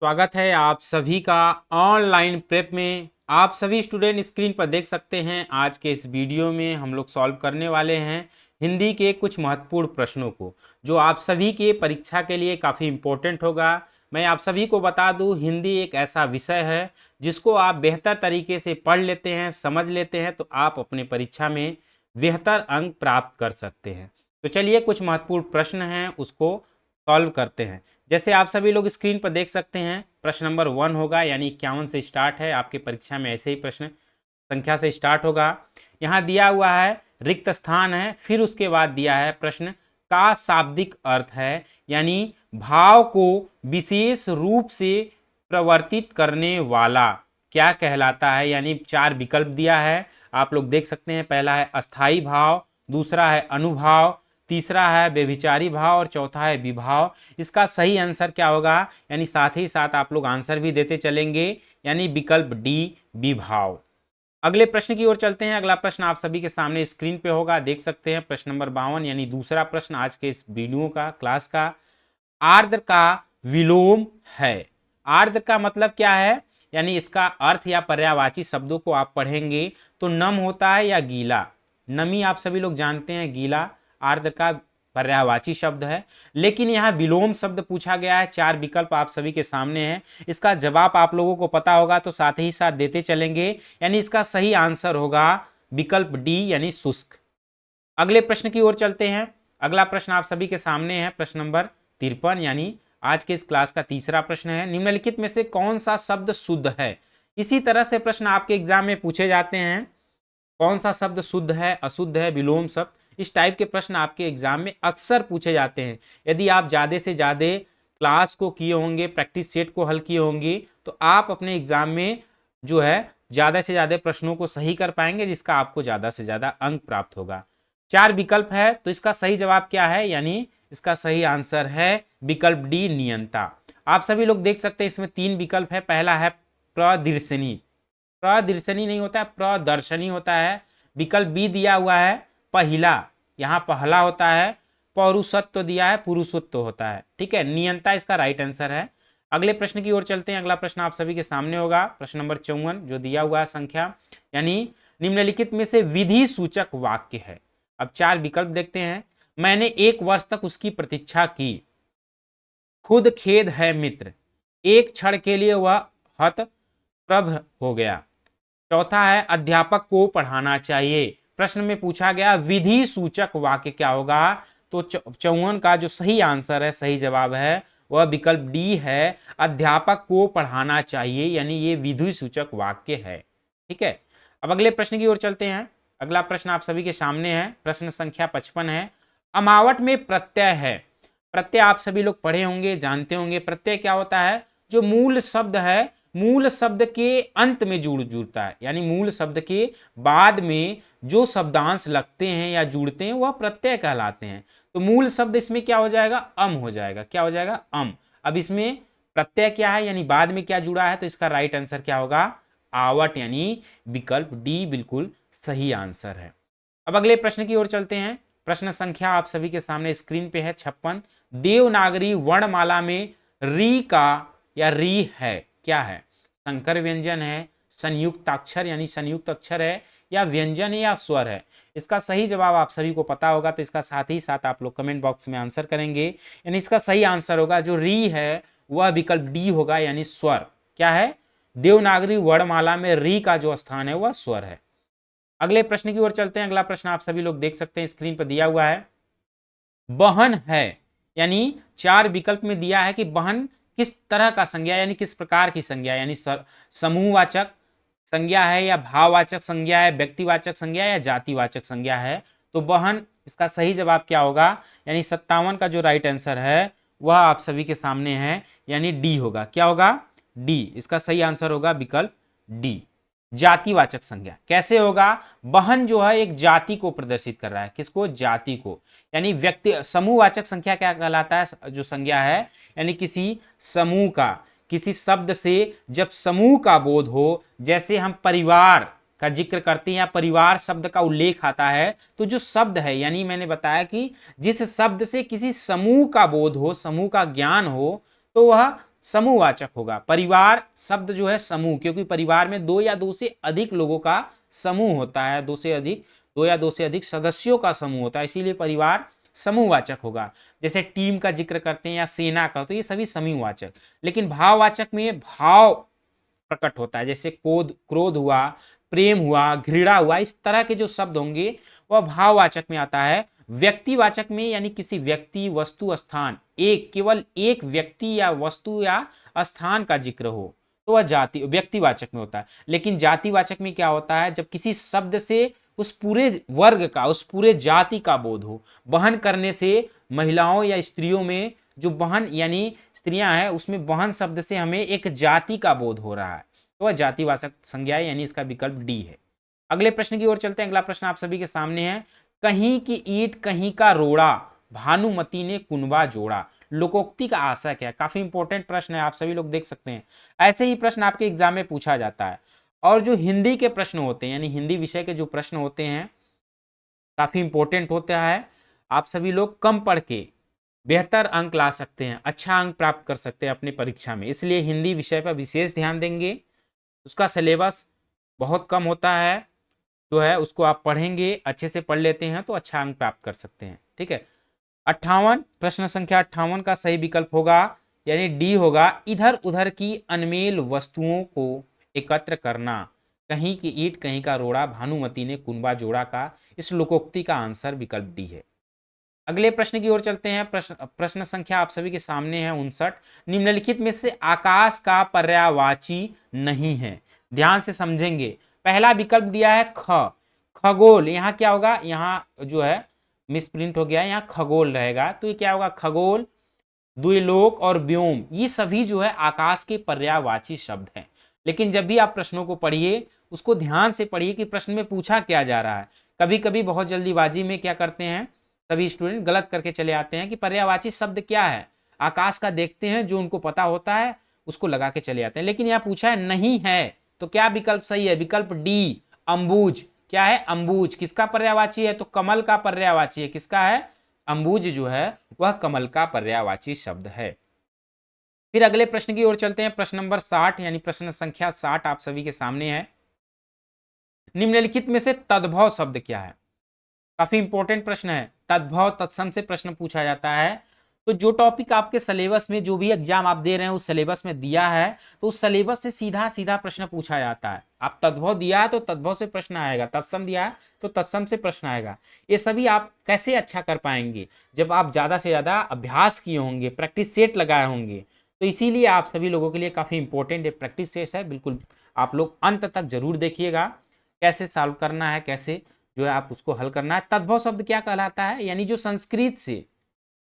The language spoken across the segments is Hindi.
स्वागत है आप सभी का ऑनलाइन प्रेप में। आप सभी स्टूडेंट स्क्रीन पर देख सकते हैं। आज के इस वीडियो में हम लोग सॉल्व करने वाले हैं हिंदी के कुछ महत्वपूर्ण प्रश्नों को, जो आप सभी के परीक्षा के लिए काफ़ी इम्पोर्टेंट होगा। मैं आप सभी को बता दूं, हिंदी एक ऐसा विषय है जिसको आप बेहतर तरीके से पढ़ लेते हैं, समझ लेते हैं, तो आप अपने परीक्षा में बेहतर अंक प्राप्त कर सकते हैं। तो चलिए, कुछ महत्वपूर्ण प्रश्न हैं उसको सॉल्व करते हैं। जैसे आप सभी लोग स्क्रीन पर देख सकते हैं, प्रश्न नंबर 1 होगा, यानी 51 से स्टार्ट है। आपके परीक्षा में ऐसे ही प्रश्न संख्या से स्टार्ट होगा। यहाँ दिया हुआ है रिक्त स्थान है, फिर उसके बाद दिया है प्रश्न का शाब्दिक अर्थ है, यानी भाव को विशेष रूप से प्रवर्तित करने वाला क्या कहलाता है। यानी 4 विकल्प दिया है, आप लोग देख सकते हैं। पहला है अस्थाई भाव, दूसरा है अनुभाव, तीसरा है व्यभिचारी भाव और चौथा है विभाव। इसका सही आंसर क्या होगा, यानी साथ ही साथ आप लोग आंसर भी देते चलेंगे, यानी विकल्प डी विभाव। अगले प्रश्न की ओर चलते हैं। अगला प्रश्न आप सभी के सामने स्क्रीन पे होगा, देख सकते हैं। प्रश्न नंबर 52, यानी दूसरा प्रश्न आज के इस वीडियो का क्लास का। आर्द्र का विलोम है। आर्द्र का मतलब क्या है, यानी इसका अर्थ या पर्यायवाची शब्दों को आप पढ़ेंगे तो नम होता है या गीला। नमी आप सभी लोग जानते हैं, गीला आर्द्र का पर्यायवाची शब्द है। लेकिन यहाँ विलोम शब्द पूछा गया है। 4 विकल्प आप सभी के सामने हैं, इसका जवाब आप लोगों को पता होगा तो साथ ही साथ देते चलेंगे, यानी इसका सही आंसर होगा विकल्प डी, यानी शुष्क। अगले प्रश्न की ओर चलते हैं। अगला प्रश्न आप सभी के सामने है, प्रश्न नंबर 53, यानी आज के इस क्लास का तीसरा प्रश्न है। निम्नलिखित में से कौन सा शब्द शुद्ध है। इसी तरह से प्रश्न आपके एग्जाम में पूछे जाते हैं, कौन सा शब्द शुद्ध है, अशुद्ध है, विलोम शब्द। इस टाइप के प्रश्न आपके एग्जाम में अक्सर पूछे जाते हैं। यदि आप ज़्यादा से ज़्यादा क्लास को किए होंगे, प्रैक्टिस सेट को हल किए होंगे, तो आप अपने एग्जाम में जो है ज़्यादा से ज़्यादा प्रश्नों को सही कर पाएंगे, जिसका आपको ज़्यादा से ज़्यादा अंक प्राप्त होगा। 4 विकल्प है, तो इसका सही जवाब क्या है, यानी इसका सही आंसर है विकल्प डी, नियंता। आप सभी लोग देख सकते हैं, इसमें 3 विकल्प है। पहला है प्रदर्शनी, प्रदर्शनी नहीं होता है, प्रदर्शनी होता है। विकल्प बी दिया हुआ है पहिला, यहाँ पहला होता है। पौरुषत्व दिया है, पुरुषत्व होता है। ठीक है, नियंता इसका राइट आंसर है। अगले प्रश्न की ओर चलते हैं। अगला प्रश्न आप सभी के सामने होगा, प्रश्न नंबर 54, जो दिया हुआ है संख्या, यानी निम्नलिखित में से विधि सूचक वाक्य है। अब 4 विकल्प देखते हैं। मैंने 1 वर्ष तक उसकी प्रतीक्षा की, खुद खेद है मित्र, एक क्षण के लिए वह हतप्रभ हो गया। चौथा है अध्यापक को पढ़ाना चाहिए। प्रश्न में पूछा गया विधि सूचक वाक्य क्या होगा, तो 54 का जो सही आंसर है, सही जवाब है, वह विकल्प डी है, अध्यापक को पढ़ाना चाहिए, यानी ये विधि सूचक वाक्य है। ठीक है, अब अगले प्रश्न की ओर चलते हैं। अगला प्रश्न आप सभी के सामने है, प्रश्न संख्या 55 है। अमावट में प्रत्यय है। प्रत्यय आप सभी लोग पढ़े होंगे, जानते होंगे। प्रत्यय क्या होता है, जो मूल शब्द है, मूल शब्द के अंत में जुड़ता है, यानी मूल शब्द के बाद में जो शब्दांश लगते हैं या जुड़ते हैं वह प्रत्यय कहलाते हैं। तो मूल शब्द इसमें क्या हो जाएगा, अम हो जाएगा। क्या हो जाएगा, अम। अब इसमें प्रत्यय क्या है, यानी बाद में क्या जुड़ा है, तो इसका राइट आंसर क्या होगा, आवट, यानी विकल्प डी बिल्कुल सही आंसर है। अब अगले प्रश्न की ओर चलते हैं। प्रश्न संख्या आप सभी के सामने स्क्रीन पे है 56। देवनागरी वर्णमाला में री का या री है क्या है, संकर व्यंजन है, संयुक्ताक्षर यानी संयुक्त अक्षर है, या व्यंजन है, या स्वर है। इसका सही जवाब आप सभी को पता होगा, तो इसका साथ ही साथ आप लोग कमेंट बॉक्स में आंसर करेंगे। यानी इसका सही आंसर होगा, जो री है वह विकल्प डी होगा, यानी स्वर। क्या है, देवनागरी वर्णमाला में री का जो स्थान है वह स्वर है। अगले प्रश्न की ओर चलते हैं। अगला प्रश्न आप सभी लोग देख सकते हैं, स्क्रीन पर दिया हुआ है बहन है, यानी 4 विकल्प में दिया है कि बहन किस तरह का संज्ञा, यानी किस प्रकार की संज्ञा, यानी समूहवाचक संज्ञा है, या भाववाचक संज्ञा है, व्यक्तिवाचक संज्ञा, या जातिवाचक संज्ञा है। तो बहन इसका सही जवाब क्या होगा, यानी 57 का जो राइट आंसर है वह आप सभी के सामने है, यानी डी होगा। क्या होगा, डी। इसका सही आंसर होगा विकल्प डी, जातिवाचक संज्ञा। कैसे होगा, बहन जो है एक जाति को प्रदर्शित कर रहा है। किसको, जाति को। यानी व्यक्ति, समूहवाचक संख्या क्या कहलाता है, जो संज्ञा है, यानी किसी समूह का, किसी शब्द से जब समूह का बोध हो, जैसे हम परिवार का जिक्र करते हैं या परिवार शब्द का उल्लेख आता है, तो जो शब्द है, यानी मैंने बताया कि जिस शब्द से किसी समूह का बोध हो, समूह का ज्ञान हो, तो वह समूहवाचक होगा। परिवार शब्द जो है समूह, क्योंकि परिवार में दो या दो से अधिक लोगों का समूह होता है, दो या दो से अधिक सदस्यों का समूह होता है, इसीलिए परिवार समूहवाचक होगा। जैसे टीम का जिक्र करते हैं या सेना का, तो ये सभी समूहवाचक। लेकिन भाववाचक में भाव प्रकट होता है, जैसे क्रोध हुआ, प्रेम हुआ, घृणा हुआ, इस तरह के जो शब्द होंगे वह भाववाचक में आता है। व्यक्तिवाचक में यानी किसी व्यक्ति, वस्तु, स्थान, केवल एक व्यक्ति या वस्तु या स्थान का जिक्र हो तो वह जाति व्यक्तिवाचक में होता है। लेकिन जातिवाचक में क्या होता है, जब किसी शब्द से उस पूरे वर्ग का, उस पूरे जाति का बोध हो। बहन करने से महिलाओं या स्त्रियों में जो बहन यानी स्त्रियां हैं, उसमें बहन शब्द से हमें एक जाति का बोध हो रहा है, तो वह जातिवाचक संज्ञा है, यानी इसका विकल्प डी है। अगले प्रश्न की ओर चलते हैं। अगला प्रश्न आप सभी के सामने है, कहीं की ईंट कहीं का रोड़ा, भानुमति ने कुनबा जोड़ा। लोकोक्ति का आशय क्या है? काफी इंपॉर्टेंट प्रश्न है, आप सभी लोग देख सकते हैं। ऐसे ही प्रश्न आपके एग्जाम में पूछा जाता है। और जो हिंदी के प्रश्न होते हैं, यानी हिंदी विषय के जो प्रश्न होते हैं, काफी इंपॉर्टेंट होता है। आप सभी लोग कम पढ़ के बेहतर अंक ला सकते हैं, अच्छा अंक प्राप्त कर सकते हैं अपनी परीक्षा में, इसलिए हिंदी विषय पर विशेष ध्यान देंगे। उसका सिलेबस बहुत कम होता है, जो है उसको आप पढ़ेंगे, अच्छे से पढ़ लेते हैं तो अच्छा अंक प्राप्त कर सकते हैं। ठीक है, 58 प्रश्न संख्या 58 का सही विकल्प होगा यानी डी होगा, इधर उधर की अनमेल वस्तुओं को एकत्र करना। कहीं की ईंट कहीं का रोड़ा, भानुमति ने कुनबा जोड़ा का इस लोकोक्ति का आंसर विकल्प डी है। अगले प्रश्न की ओर चलते हैं। प्रश्न संख्या आप सभी के सामने है 59। निम्नलिखित में से आकाश का पर्यायवाची नहीं है। ध्यान से समझेंगे। पहला विकल्प दिया है ख, खगोल। यहाँ क्या होगा, यहाँ जो है मिसप्रिंट हो गया, यहाँ खगोल रहेगा, तो ये क्या होगा, खगोल, द्विलोक और व्योम, ये सभी जो है आकाश के पर्यायवाची शब्द हैं। लेकिन जब भी आप प्रश्नों को पढ़िए, उसको ध्यान से पढ़िए कि प्रश्न में पूछा क्या जा रहा है। कभी कभी बहुत जल्दीबाजी में क्या करते हैं सभी स्टूडेंट, गलत करके चले आते हैं कि पर्यायवाची शब्द क्या है, आकाश का देखते हैं, जो उनको पता होता है उसको लगा के चले आते हैं। लेकिन यहाँ पूछा है नहीं है, तो क्या विकल्प सही है? विकल्प डी, अंबुज। क्या है? अंबुज। किसका पर्यायवाची है? तो कमल का पर्यायवाची है। किसका है? अंबुज जो है वह कमल का पर्यायवाची शब्द है। फिर अगले प्रश्न की ओर चलते हैं। प्रश्न नंबर 60 यानी प्रश्न संख्या 60 आप सभी के सामने है। निम्नलिखित में से तद्भव शब्द क्या है? काफी इंपॉर्टेंट प्रश्न है। तद्भव तत्सम से प्रश्न पूछा जाता है। तो जो टॉपिक आपके सिलेबस में, जो भी एग्जाम आप दे रहे हैं उस सिलेबस में दिया है, तो उस सिलेबस से सीधा सीधा प्रश्न पूछा जाता है। आप तद्भव दिया है तो तद्भव से प्रश्न आएगा, तत्सम दिया है तो तत्सम से प्रश्न आएगा। ये सभी आप कैसे अच्छा कर पाएंगे? जब आप ज्यादा से ज्यादा अभ्यास किए होंगे, प्रैक्टिस सेट लगाए होंगे। तो इसीलिए आप सभी लोगों के लिए काफी इंपॉर्टेंट है प्रैक्टिस सेट है। बिल्कुल आप लोग अंत तक जरूर देखिएगा, कैसे सॉल्व करना है, कैसे जो है आप उसको हल करना है। तद्भव शब्द क्या कहलाता है? यानी जो संस्कृत से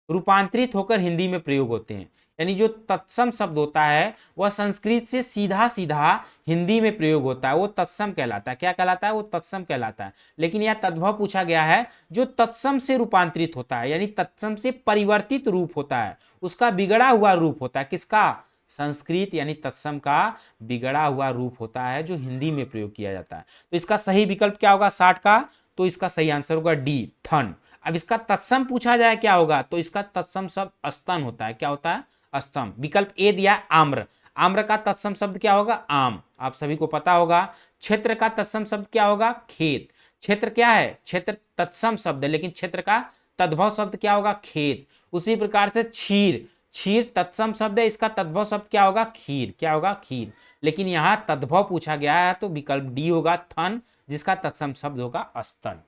रूपांतरित होकर हिंदी में प्रयोग होते हैं। यानी जो तत्सम शब्द होता है वह संस्कृत से सीधा सीधा हिंदी में प्रयोग होता है, वो तत्सम कहलाता है। क्या कहलाता है? वो तत्सम कहलाता है। लेकिन यह तद्भव पूछा गया है जो तत्सम से रूपांतरित होता है, यानी तत्सम से परिवर्तित रूप होता है, उसका बिगड़ा हुआ रूप होता है। किसका? संस्कृत यानी तत्सम का बिगड़ा हुआ रूप होता है जो हिंदी में प्रयोग किया जाता है। तो इसका सही विकल्प क्या होगा 60 का? तो इसका सही आंसर होगा डी, थन। अब इसका तत्सम पूछा जाए क्या होगा, तो इसका तत्सम शब्द स्तन होता है। क्या होता है? स्तंभ। विकल्प ए दिया आम्र। आम्र का तत्सम शब्द क्या होगा? आम। आप सभी को पता होगा। क्षेत्र का तत्सम शब्द क्या होगा? खेत। क्षेत्र क्या है? क्षेत्र तत्सम शब्द है, लेकिन क्षेत्र का तद्भव शब्द क्या होगा? खेत। उसी प्रकार से क्षीर, क्षीर तत्सम शब्द है, इसका तद्भव शब्द क्या होगा? खीर। क्या होगा? खीर। लेकिन यहां तद्भव पूछा गया है तो विकल्प डी होगा, थन, जिसका तत्सम शब्द होगा स्तन।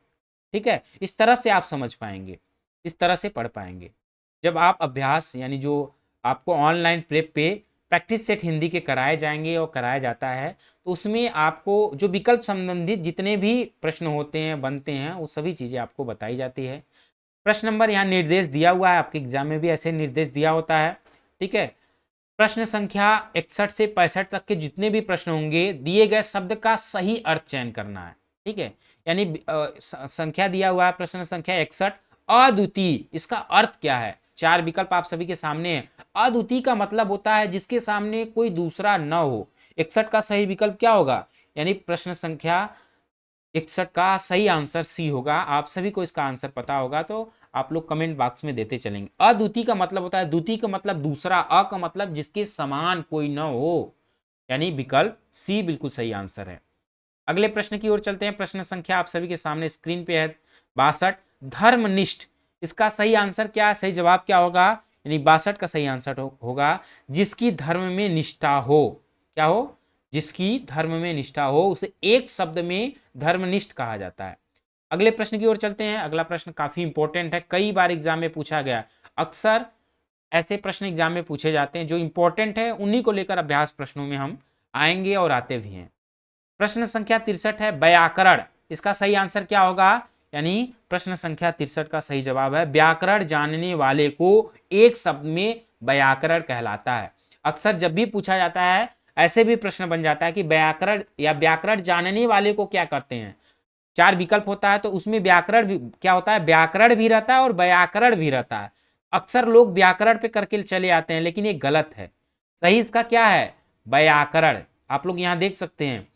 ठीक है, इस तरफ से आप समझ पाएंगे, इस तरह से पढ़ पाएंगे। जब आप अभ्यास यानी जो आपको ऑनलाइन प्रेप पे प्रैक्टिस सेट हिंदी के कराए जाएंगे और कराया जाता है, तो उसमें आपको जो विकल्प संबंधित जितने भी प्रश्न होते हैं, बनते हैं, वो सभी चीज़ें आपको बताई जाती है। प्रश्न नंबर यहाँ निर्देश दिया हुआ है, आपके एग्जाम में भी ऐसे निर्देश दिया होता है। ठीक है, प्रश्न संख्या 61 से 65 तक के जितने भी प्रश्न होंगे, दिए गए शब्द का सही अर्थ चयन करना है। ठीक है, यानी संख्या दिया हुआ है प्रश्न संख्या 61, अद्वितीय, इसका अर्थ क्या है? 4 विकल्प आप सभी के सामने है। अद्वितीय का मतलब होता है जिसके सामने कोई दूसरा न हो। 61 का सही विकल्प क्या होगा? यानी प्रश्न संख्या 61 का सही आंसर सी होगा। आप सभी को इसका आंसर पता होगा, तो आप लोग कमेंट बॉक्स में देते चलेंगे। अद्वितीय का मतलब होता है, द्वितीय का मतलब दूसरा, अ का मतलब जिसके समान कोई न हो, यानी विकल्प सी बिल्कुल सही आंसर है। अगले प्रश्न की ओर चलते हैं। प्रश्न संख्या आप सभी के सामने स्क्रीन पे है 62। धर्मनिष्ठ, इसका सही आंसर क्या है, सही जवाब क्या होगा, यानी 62 का सही आंसर होगा जिसकी धर्म में निष्ठा हो। क्या हो, जिसकी धर्म में निष्ठा हो उसे एक शब्द में धर्मनिष्ठ कहा जाता है। अगले प्रश्न की ओर चलते हैं। अगला प्रश्न काफी इंपॉर्टेंट है, कई बार एग्जाम में पूछा गया। अक्सर ऐसे प्रश्न एग्जाम में पूछे जाते हैं जो इंपॉर्टेंट है, उन्हीं को लेकर अभ्यास प्रश्नों में हम आएंगे और आते भी हैं। प्रश्न संख्या 63 है व्याकरण, इसका सही आंसर क्या होगा, यानी प्रश्न संख्या 63 का सही जवाब है व्याकरण जानने वाले को एक शब्द में व्याकरण कहलाता है। अक्सर जब भी पूछा जाता है ऐसे भी प्रश्न बन जाता है कि व्याकरण या व्याकरण जानने वाले को क्या करते हैं। 4 विकल्प होता है तो उसमें व्याकरण भी क्या होता है, व्याकरण भी रहता है और व्याकरण भी रहता है। अक्सर लोग व्याकरण पे करके चले आते हैं, लेकिन ये गलत है। सही इसका क्या है, व्याकरण। आप लोग यहाँ देख सकते हैं,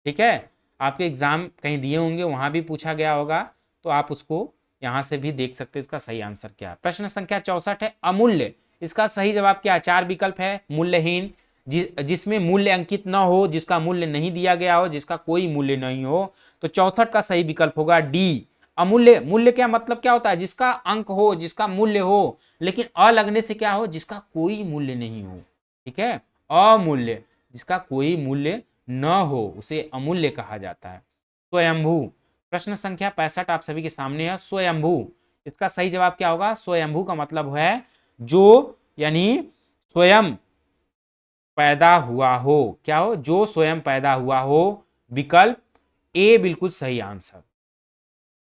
ठीक है, आपके एग्जाम कहीं दिए होंगे, वहां भी पूछा गया होगा, तो आप उसको यहां से भी देख सकते हो इसका सही आंसर क्या है। प्रश्न संख्या 64 है अमूल्य, इसका सही जवाब क्या है, 4 विकल्प है। मूल्यहीन, जिसमें मूल्य अंकित न हो, जिसका मूल्य नहीं दिया गया हो, जिसका कोई मूल्य नहीं हो, तो 64 का सही विकल्प होगा डी अमूल्य। मूल्य क्या मतलब क्या होता है, जिसका अंक हो, जिसका मूल्य हो, लेकिन अ लगने से क्या हो, जिसका कोई मूल्य नहीं हो, ठीक है, अमूल्य, जिसका कोई मूल्य न हो उसे अमूल्य कहा जाता है। स्वयंभू, प्रश्न संख्या 65 आप सभी के सामने है। स्वयंभू, इसका सही जवाब क्या होगा, स्वयंभू का मतलब है जो, यानी स्वयं पैदा हुआ हो, क्या हो, जो स्वयं पैदा हुआ हो, विकल्प ए बिल्कुल सही आंसर।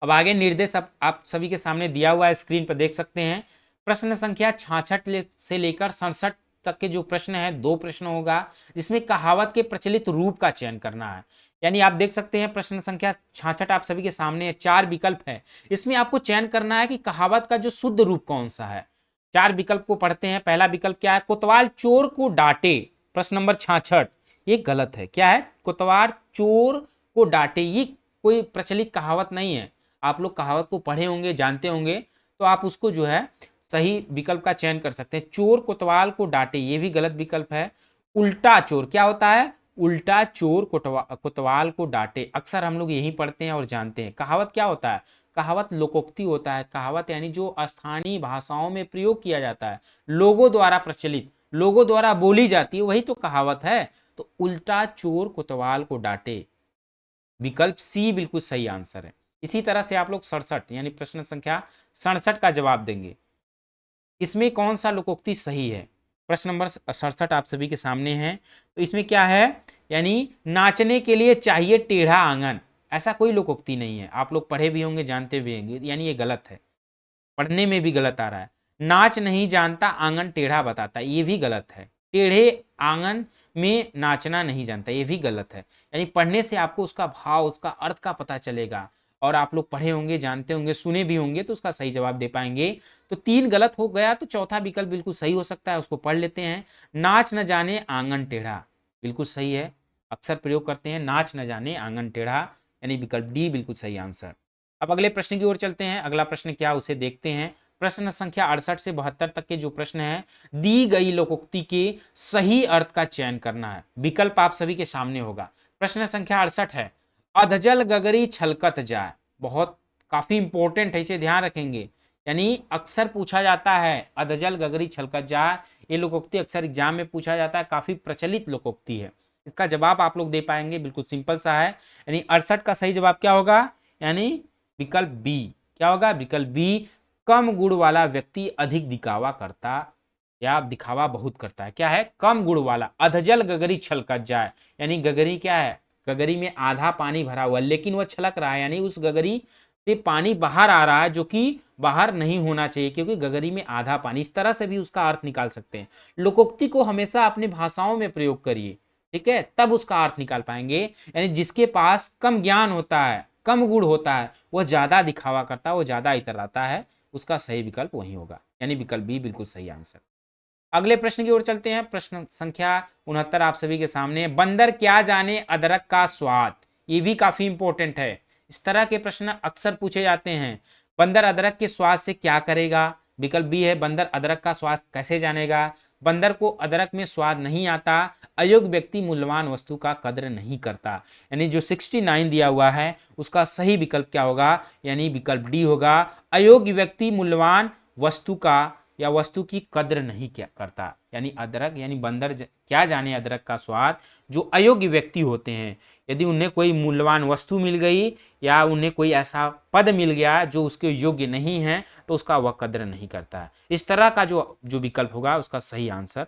अब आगे निर्देश आप सभी के सामने दिया हुआ है, स्क्रीन पर देख सकते हैं। प्रश्न संख्या 66 से लेकर 67 तक के जो प्रश्न है, 2 प्रश्न होगा जिसमें कहावत के प्रचलित रूप का चयन करना है। यानी आप देख सकते हैं प्रश्न संख्या 66 आप सभी के सामने है, 4 विकल्प है, इसमें आपको चयन करना है कि कहावत का जो शुद्ध रूप कौन सा है। 4 विकल्प को पढ़ते हैं। पहला विकल्प क्या है, कोतवाल चोर को डांटे, प्रश्न नंबर 66, ये गलत है। क्या है, कोतवाल चोर को डांटे, ये कोई प्रचलित कहावत नहीं है। आप लोग कहावत को पढ़े होंगे, जानते होंगे, तो आप उसको जो है सही विकल्प का चयन कर सकते हैं। चोर कोतवाल को डांटे, ये भी गलत विकल्प है। उल्टा चोर, क्या होता है, उल्टा चोर कोतवाल को डांटे, अक्सर हम लोग यही पढ़ते हैं और जानते हैं। कहावत क्या होता है, कहावत लोकोक्ति होता है। कहावत यानी जो स्थानीय भाषाओं में प्रयोग किया जाता है, लोगों द्वारा प्रचलित, लोगों द्वारा बोली जाती है, वही तो कहावत है। तो उल्टा चोर कोतवाल को डांटे, विकल्प सी बिल्कुल सही आंसर है। इसी तरह से आप लोग 67 यानी प्रश्न संख्या 67 का जवाब देंगे, इसमें कौन सा लोकोक्ति सही है। प्रश्न नंबर 67 आप सभी के सामने है, तो इसमें क्या है, यानी नाचने के लिए चाहिए टेढ़ा आंगन, ऐसा कोई लोकोक्ति नहीं है। आप लोग पढ़े भी होंगे, जानते भी होंगे, यानी ये गलत है, पढ़ने में भी गलत आ रहा है। नाच नहीं जानता आंगन टेढ़ा बताता, ये भी गलत है। टेढ़े आंगन में नाचना नहीं जानता, ये भी गलत है। यानी पढ़ने से आपको उसका भाव, उसका अर्थ का पता चलेगा, और आप लोग पढ़े होंगे, जानते होंगे, सुने भी होंगे, तो उसका सही जवाब दे पाएंगे। तो 3 गलत हो गया, तो चौथा विकल्प बिल्कुल सही हो सकता है, उसको पढ़ लेते हैं। नाच न जाने आंगन टेढ़ा, बिल्कुल सही है, अक्सर प्रयोग करते हैं, नाच न जाने आंगन टेढ़ा, यानी विकल्प डी बिल्कुल सही आंसर। अब अगले प्रश्न की ओर चलते हैं। अगला प्रश्न क्या उसे देखते हैं। प्रश्न संख्या 68 से 72 तक के जो प्रश्न है, दी गई लोकोक्ति के सही अर्थ का चयन करना है। विकल्प आप सभी के सामने होगा। प्रश्न संख्या 68 है अधजल गगरी छलकत जाए, बहुत काफी इंपॉर्टेंट है, इसे ध्यान रखेंगे। यानी अक्सर पूछा जाता है अधजल गगरी छलकत जाए, ये लोकोक्ति अक्सर एग्जाम में पूछा जाता है, काफी प्रचलित लोकोक्ति है। इसका जवाब आप लोग दे पाएंगे, बिल्कुल सिंपल सा है। यानी 68 का सही जवाब क्या होगा, यानी विकल्प बी, क्या होगा, विकल्प बी, कम गुण वाला व्यक्ति अधिक दिखावा करता या दिखावा बहुत करता है। क्या है, कम गुण वाला, अधजल गगरी छलकत जाए, यानी गगरी क्या है, गगरी में आधा पानी भरा हुआ, लेकिन वह छलक रहा है, यानी उस गगरी से पानी बाहर आ रहा है, जो कि बाहर नहीं होना चाहिए, क्योंकि गगरी में आधा पानी। इस तरह से भी उसका अर्थ निकाल सकते हैं। लोकोक्ति को हमेशा अपनी भाषाओं में प्रयोग करिए, ठीक है, तब उसका अर्थ निकाल पाएंगे। यानी जिसके पास कम ज्ञान होता है, कम गुण होता है, वह ज्यादा दिखावा करता है, वो ज्यादा इतराता है, उसका सही विकल्प वही होगा, यानी विकल्प बी बिल्कुल सही आंसर। अगले प्रश्न की ओर चलते हैं। प्रश्न संख्या 69 आप सभी के सामने है, बंदर क्या जाने अदरक का स्वाद, ये भी काफी इंपॉर्टेंट है। इस तरह के प्रश्न अक्सर पूछे जाते हैं। बंदर अदरक के स्वाद से क्या करेगा? विकल्प बी है बंदर अदरक का स्वाद कैसे जानेगा? बंदर को अदरक में स्वाद नहीं आता। अयोग्य व्यक्ति मूल्यवान वस्तु का कद्र नहीं करता। यानी जो 69 दिया हुआ है उसका सही विकल्प क्या होगा? यानी विकल्प डी होगा। अयोग्य व्यक्ति मूल्यवान वस्तु का या वस्तु की कद्र नहीं क्या करता। यानी अदरक यानी बंदर क्या जाने अदरक का स्वाद? जो अयोग्य व्यक्ति होते हैं, यदि उन्हें कोई मूल्यवान वस्तु मिल गई या उन्हें कोई ऐसा पद मिल गया जो उसके योग्य नहीं है तो उसका वह कद्र नहीं करता है। इस तरह का जो विकल्प होगा उसका सही आंसर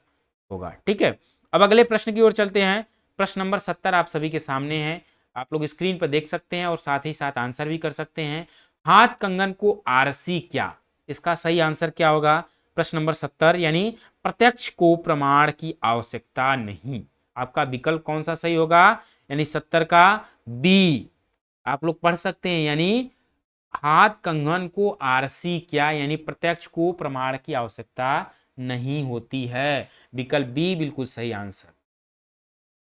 होगा। ठीक है, अब अगले प्रश्न की ओर चलते हैं। प्रश्न नंबर 70 आप सभी के सामने है, आप लोग स्क्रीन पर देख सकते हैं और साथ ही साथ आंसर भी कर सकते हैं। हाथ कंगन को आरसी क्या? इसका सही आंसर क्या होगा? प्रश्न नंबर 70 यानी प्रत्यक्ष को प्रमाण की आवश्यकता नहीं। आपका विकल्प कौन सा सही होगा? यानी 70 का बी आप लोग पढ़ सकते हैं। यानी हाथ कंगन को आरसी क्या? यानी प्रत्यक्ष को प्रमाण की आवश्यकता नहीं होती है। विकल्प बी बिल्कुल सही आंसर।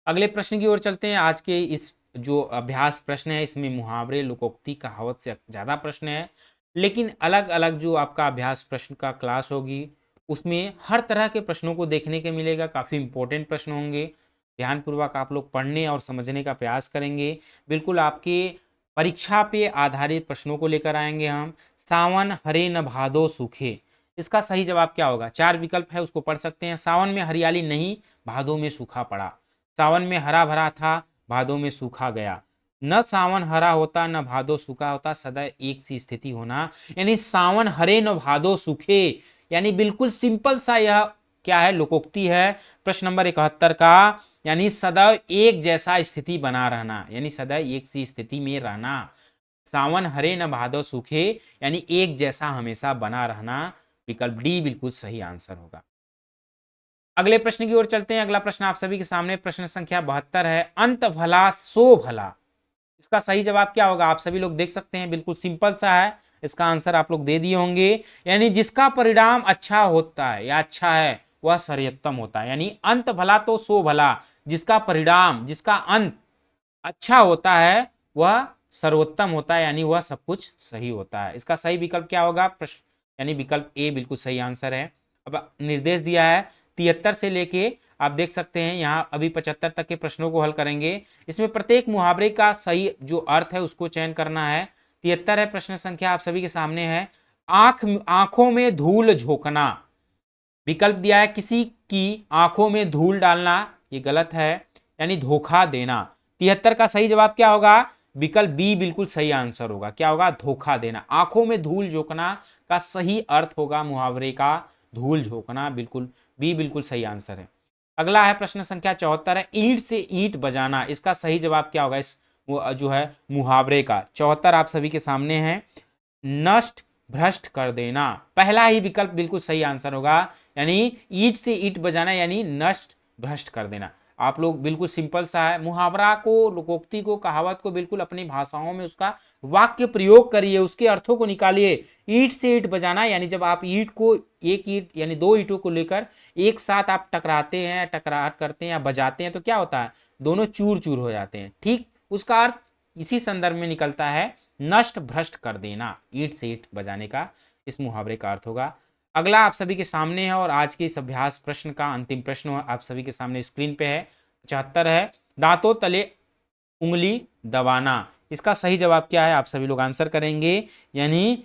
अगले प्रश्न की ओर चलते हैं। आज के इस जो अभ्यास प्रश्न है इसमें मुहावरे, लोकोक्ति, कहावत से ज्यादा प्रश्न है, लेकिन अलग अलग जो आपका अभ्यास प्रश्न का क्लास होगी उसमें हर तरह के प्रश्नों को देखने के मिलेगा। काफी इंपॉर्टेंट प्रश्न होंगे। ध्यानपूर्वक आप लोग पढ़ने और समझने का प्रयास करेंगे। बिल्कुल आपके परीक्षा पे आधारित प्रश्नों को लेकर आएंगे हम। सावन हरे न भादो सूखे, इसका सही जवाब क्या होगा? 4 विकल्प है उसको पढ़ सकते हैं। सावन में हरियाली नहीं, भादो में सूखा पड़ा। सावन में हरा भरा था, भादो में सूखा गया। न सावन हरा होता न भादो सूखा होता, सदा एक सी स्थिति होना। यानी सावन हरे न भादो सूखे, यानी बिल्कुल सिंपल सा यह क्या है? लोकोक्ति है। प्रश्न नंबर 71 का यानी सदैव एक जैसा स्थिति बना रहना, यानी सदैव एक सी स्थिति में रहना। सावन हरे न भादो सूखे यानी एक जैसा हमेशा बना रहना। विकल्प डी बिल्कुल सही आंसर होगा। अगले प्रश्न की ओर चलते हैं। अगला प्रश्न आप सभी के सामने प्रश्न संख्या 72 है। अंत भला सो भला, इसका सही जवाब क्या होगा? आप सभी लोग देख सकते हैं, बिल्कुल सिंपल सा है। इसका आंसर आप लोग दे दिए होंगे। यानी जिसका परिणाम अच्छा होता है या अच्छा है वह सर्वोत्तम होता है। यानी अंत भला तो सो भला, जिसका परिणाम जिसका अंत अच्छा होता है वह सर्वोत्तम होता है, यानी वह सब कुछ सही होता है। इसका सही विकल्प क्या होगा? प्रश्न यानी विकल्प ए बिल्कुल सही आंसर है। अब निर्देश दिया है 73 से लेके आप देख सकते हैं यहाँ अभी 75 तक के प्रश्नों को हल करेंगे। इसमें प्रत्येक मुहावरे का सही जो अर्थ है उसको चयन करना है। 73 है प्रश्न संख्या आप सभी के सामने है। आंखों में धूल झोंकना, विकल्प दिया है किसी की आंखों में धूल डालना, ये गलत है, यानी धोखा देना। 73 का सही जवाब क्या होगा? विकल्प बी बिल्कुल सही आंसर होगा। क्या होगा? धोखा देना। आंखों में धूल झोंकना का सही अर्थ होगा मुहावरे का धूल झोंकना। बिल्कुल बी बिल्कुल सही आंसर है। अगला है प्रश्न संख्या 74 है। ईंट से ईंट बजाना, इसका सही जवाब क्या होगा? इस जो है मुहावरे का 74 आप सभी के सामने है। नष्ट भ्रष्ट कर देना, पहला ही विकल्प बिल्कुल सही आंसर होगा। यानी ईंट से ईंट बजाना यानी नष्ट भ्रष्ट कर देना। आप लोग बिल्कुल सिंपल सा है। मुहावरा को, लोकोक्ति को, कहावत को बिल्कुल अपनी भाषाओं में उसका वाक्य प्रयोग करिए, उसके अर्थों को निकालिए। ईंट से ईंट बजाना यानी जब आप ईंट को एक ईंट यानी दो ईंटों को लेकर एक साथ आप टकराते हैं, टकराहट करते हैं या बजाते हैं तो क्या होता है? दोनों चूर चूर हो जाते हैं। ठीक उसका अर्थ इसी संदर्भ में निकलता है, नष्ट भ्रष्ट कर देना। ईंट से ईंट बजाने का इस मुहावरे का अर्थ होगा। अगला आप सभी के सामने है और आज के इस अभ्यास प्रश्न का अंतिम प्रश्न आप सभी के सामने स्क्रीन पे है। 75 है। दांतों तले उंगली दबाना, इसका सही जवाब क्या है? आप सभी लोग आंसर करेंगे। यानी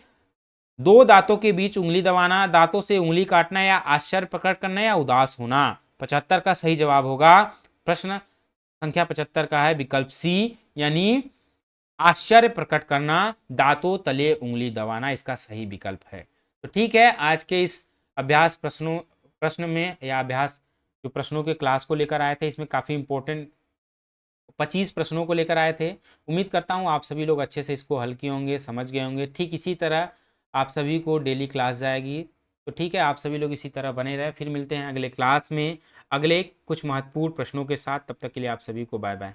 दो दांतों के बीच उंगली दबाना, दांतों से उंगली काटना, या आश्चर्य प्रकट करना, या उदास होना। 75 का सही जवाब होगा प्रश्न संख्या 75 का है विकल्प सी, यानी आश्चर्य प्रकट करना, दांतों तले उंगली दबाना इसका सही विकल्प है। तो ठीक है, आज के इस अभ्यास प्रश्न में या अभ्यास जो प्रश्नों के क्लास को लेकर आए थे इसमें काफ़ी इंपॉर्टेंट 25 प्रश्नों को लेकर आए थे। उम्मीद करता हूँ आप सभी लोग अच्छे से इसको हल किए होंगे, समझ गए होंगे। ठीक इसी तरह आप सभी को डेली क्लास जाएगी। तो ठीक है, आप सभी लोग इसी तरह बने रहे। फिर मिलते हैं अगले क्लास में अगले कुछ महत्वपूर्ण प्रश्नों के साथ। तब तक के लिए आप सभी को बाय बाय।